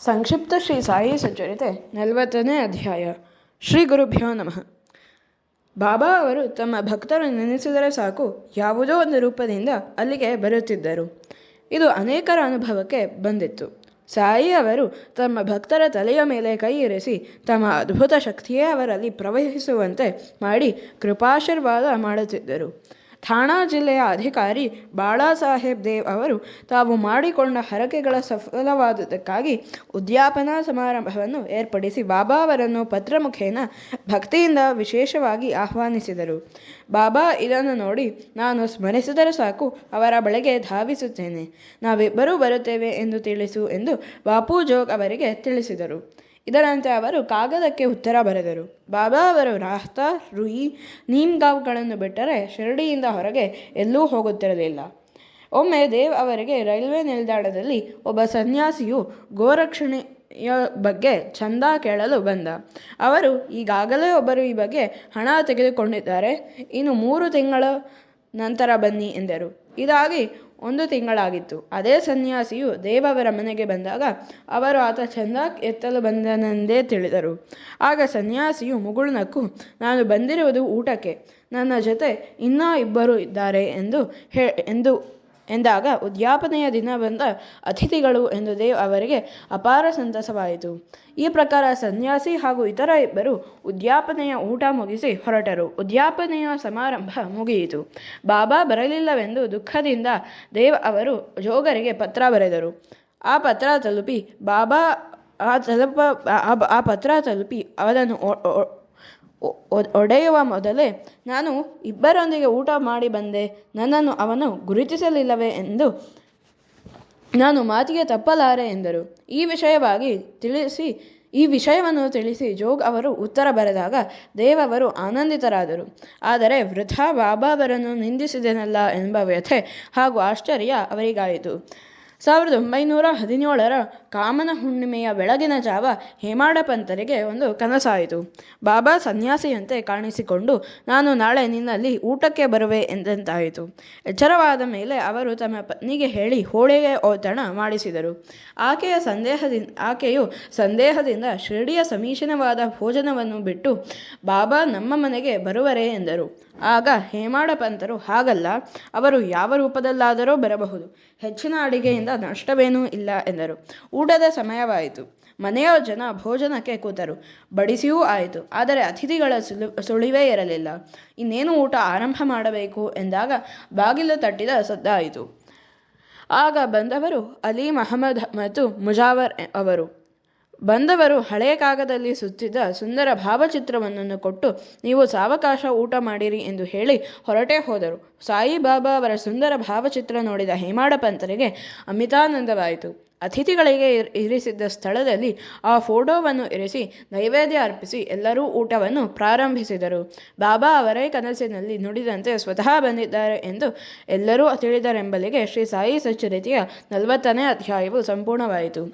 ಸಂಕ್ಷಿಪ್ತ ಶ್ರೀ ಸಾಯಿ ಸಚ್ಚರಿತೆ 40ನೇ ಅಧ್ಯಾಯ. ಶ್ರೀ ಗುರುಭ್ಯೋ ನಮಃ. ಬಾಬಾ ಅವರು ತಮ್ಮ ಭಕ್ತರು ನೆನೆಸಿದರೆ ಸಾಕು ಯಾವುದೋ ಒಂದು ರೂಪದಿಂದ ಅಲ್ಲಿಗೆ ಬರುತ್ತಿದ್ದರು. ಇದು ಅನೇಕರ ಅನುಭವಕ್ಕೆ ಬಂದಿತ್ತು. ಸಾಯಿ ಅವರು ತಮ್ಮ ಭಕ್ತರ ತಲೆಯ ಮೇಲೆ ಕೈ ಇರಿಸಿ ತಮ್ಮ ಅದ್ಭುತ ಶಕ್ತಿಯೇ ಅವರಲ್ಲಿ ಪ್ರವಹಿಸುವಂತೆ ಮಾಡಿ ಕೃಪಾಶೀರ್ವಾದ ಮಾಡುತ್ತಿದ್ದರು. ಥಾಣಾ ಜಿಲ್ಲೆಯ ಅಧಿಕಾರಿ ಬಾಳಾಸಾಹೇಬ್ ದೇವ್ ಅವರು ತಾವು ಮಾಡಿಕೊಂಡ ಹರಕೆಗಳ ಸಫಲವಾದುದಕ್ಕಾಗಿ ಉದ್ಯಾಪನಾ ಸಮಾರಂಭವನ್ನು ಏರ್ಪಡಿಸಿ ಬಾಬಾ ಅವರನ್ನು ಪತ್ರ ಮುಖೇನ ಭಕ್ತಿಯಿಂದ ವಿಶೇಷವಾಗಿ ಆಹ್ವಾನಿಸಿದರು. ಬಾಬಾ ಇದನ್ನು ನೋಡಿ, ನಾನು ಸ್ಮರಿಸಿದರೆ ಸಾಕು ಅವರ ಬಳಿಗೆ ಧಾವಿಸುತ್ತೇನೆ, ನಾವಿಬ್ಬರೂ ಬರುತ್ತೇವೆ ಎಂದು ತಿಳಿಸು ಎಂದು ಬಾಪೂ ಜೋಗ್ ಅವರಿಗೆ ತಿಳಿಸಿದರು. ಇದರಂತೆ ಅವರು ಕಾಗದಕ್ಕೆ ಉತ್ತರ ಬರೆದರು. ಬಾಬಾ ಅವರು ರಾಹ್ತಾ, ರುಯಿ, ನೀಮ್ಗಾವ್ಗಳನ್ನು ಬಿಟ್ಟರೆ ಶಿರಡಿಯಿಂದ ಹೊರಗೆ ಎಲ್ಲೂ ಹೋಗುತ್ತಿರಲಿಲ್ಲ. ಒಮ್ಮೆ ದೇವ್ ಅವರಿಗೆ ರೈಲ್ವೆ ನಿಲ್ದಾಣದಲ್ಲಿ ಒಬ್ಬ ಸನ್ಯಾಸಿಯು ಗೋರಕ್ಷಣೆಯ ಬಗ್ಗೆ ಚಂದ ಕೇಳಲು ಬಂದ. ಅವರು, ಈಗಾಗಲೇ ಒಬ್ಬರು ಈ ಬಗ್ಗೆ ಹಣ ತೆಗೆದುಕೊಂಡಿದ್ದಾರೆ, ಇನ್ನು 3 ತಿಂಗಳ ನಂತರ ಬನ್ನಿ ಎಂದರು. ಇದಾಗಿ 1 ತಿಂಗಳಾಗಿತ್ತು. ಅದೇ ಸನ್ಯಾಸಿಯು ದೇವವರ ಮನೆಗೆ ಬಂದಾಗ ಅವರು ಆತ ಚಂದ ಎತ್ತಲು ಬಂದನೆಂದೇ ತಿಳಿದರು. ಆಗ ಸನ್ಯಾಸಿಯು ಮುಗುಳ್ನಕ್ಕು, ನಾನು ಬಂದಿರುವುದು ಊಟಕ್ಕೆ, ನನ್ನ ಜೊತೆ ಇನ್ನೂ 2 ಇದ್ದಾರೆ ಎಂದಾಗ ಉದ್ಯಾಪನೆಯ ದಿನ ಬಂದ ಅತಿಥಿಗಳು ಎಂದು ದೇವ್ ಅವರಿಗೆ ಅಪಾರ ಸಂತಸವಾಯಿತು. ಈ ಪ್ರಕಾರ ಸನ್ಯಾಸಿ ಹಾಗೂ ಇತರ 2 ಉದ್ಯಾಪನೆಯ ಊಟ ಮುಗಿಸಿ ಹೊರಟರು. ಉದ್ಯಾಪನೆಯ ಸಮಾರಂಭ ಮುಗಿಯಿತು. ಬಾಬಾ ಬರಲಿಲ್ಲವೆಂದು ದುಃಖದಿಂದ ದೇವ್ ಅವರು ಜೋಗರಿಗೆ ಪತ್ರ ಬರೆದರು. ಆ ಪತ್ರ ತಲುಪಿ ಅದನ್ನು ಒಡೆಯುವ ಮೊದಲೇ, ನಾನು 2ರೊಂದಿಗೆ ಊಟ ಮಾಡಿ ಬಂದೆ, ನನ್ನನ್ನು ಅವನು ಗುರುತಿಸಲಿಲ್ಲವೇ ಎಂದು ನಾನು ಮಾತಿಗೆ ತಪ್ಪಲಾರೆ ಎಂದರು. ಈ ವಿಷಯವನ್ನು ತಿಳಿಸಿ ಜೋಗ್ ಅವರು ಉತ್ತರ ಬರೆದಾಗ ದೇವ್ ಅವರು ಆನಂದಿತರಾದರು. ಆದರೆ ವೃಥಾ ಬಾಬಾ ಅವರನ್ನು ನಿಂದಿಸಿದೆನಲ್ಲ ಎಂಬ ವ್ಯಥೆ ಹಾಗೂ ಆಶ್ಚರ್ಯ ಅವರಿಗಾಯಿತು. 1917ರ ಕಾಮನ ಹುಣ್ಣಿಮೆಯ ಬೆಳಗಿನ ಜಾವ ಹೇಮಾಡ ಪಂತರಿಗೆ ಒಂದು ಕನಸಾಯಿತು. ಬಾಬಾ ಸನ್ಯಾಸಿಯಂತೆ ಕಾಣಿಸಿಕೊಂಡು, ನಾನು ನಾಳೆ ನಿನ್ನಲ್ಲಿ ಊಟಕ್ಕೆ ಬರುವೆ ಎಂದಂತಾಯಿತು. ಎಚ್ಚರವಾದ ಮೇಲೆ ಅವರು ತಮ್ಮ ಪತ್ನಿಗೆ ಹೇಳಿ ಹೋಳಿಗೆ ಔತಣ ಮಾಡಿಸಿದರು. ಆಕೆಯು ಸಂದೇಹದಿಂದ ಶಿರಡಿಯ ಸಮೀಚೀನವಾದ ಭೋಜನವನ್ನು ಬಿಟ್ಟು, ಬಾಬಾ ನಮ್ಮ ಮನೆಗೆ ಬರುವರೇ ಎಂದರು. ಆಗ ಹೇಮಾಡ ಪಂತರು, ಹಾಗಲ್ಲ, ಅವರು ಯಾವ ರೂಪದಲ್ಲಾದರೂ ಬರಬಹುದು, ಹೆಚ್ಚಿನ ಅಡಿಗೆಯಿಂದ ನಷ್ಟವೇನೂ ಇಲ್ಲ ಎಂದರು. ಊಟದ ಸಮಯವಾಯಿತು. ಮನೆಯ ಜನ ಭೋಜನಕ್ಕೆ ಕೂತರು. ಬಡಿಸಿಯೂ ಆಯಿತು. ಆದರೆ ಅತಿಥಿಗಳ ಸುಳಿವೇ ಇರಲಿಲ್ಲ. ಇನ್ನೇನು ಊಟ ಆರಂಭ ಮಾಡಬೇಕು ಎಂದಾಗ ಬಾಗಿಲು ತಟ್ಟಿದ ಸದ್ದಾಯಿತು. ಆಗ ಬಂದವರು ಅಲಿ ಮಹಮ್ಮದ್ ಮತ್ತು ಮುಜಾವರ್ ಅವರು. ಬಂದವರು ಹಳೆಯ ಕಾಗದಲ್ಲಿ ಸುತ್ತಿದ್ದ ಸುಂದರ ಭಾವಚಿತ್ರವನ್ನು ಕೊಟ್ಟು, ನೀವು ಸಾವಕಾಶ ಊಟ ಮಾಡಿರಿ ಎಂದು ಹೇಳಿ ಹೊರಟೇ ಹೋದರು. ಸಾಯಿಬಾಬಾ ಅವರ ಸುಂದರ ಭಾವಚಿತ್ರ ನೋಡಿದ ಹೇಮಾಡ ಪಂತರಿಗೆ ಅಮಿತಾನಂದವಾಯಿತು. ಅತಿಥಿಗಳಿಗೆ ಇರಿಸಿದ್ದ ಸ್ಥಳದಲ್ಲಿ ಆ ಫೋಟೋವನ್ನು ಇರಿಸಿ ನೈವೇದ್ಯ ಅರ್ಪಿಸಿ ಎಲ್ಲರೂ ಊಟವನ್ನು ಪ್ರಾರಂಭಿಸಿದರು. ಬಾಬಾ ಅವರೇ ಕನಸಿನಲ್ಲಿ ನುಡಿದಂತೆ ಸ್ವತಃ ಬಂದಿದ್ದಾರೆ ಎಂದು ಎಲ್ಲರೂ ತಿಳಿದರೆಂಬಲಿಗೆ ಶ್ರೀ ಸಾಯಿ ಸಚ್ಚರಿತೆಯ 40ನೇ ಅಧ್ಯಾಯವು ಸಂಪೂರ್ಣವಾಯಿತು.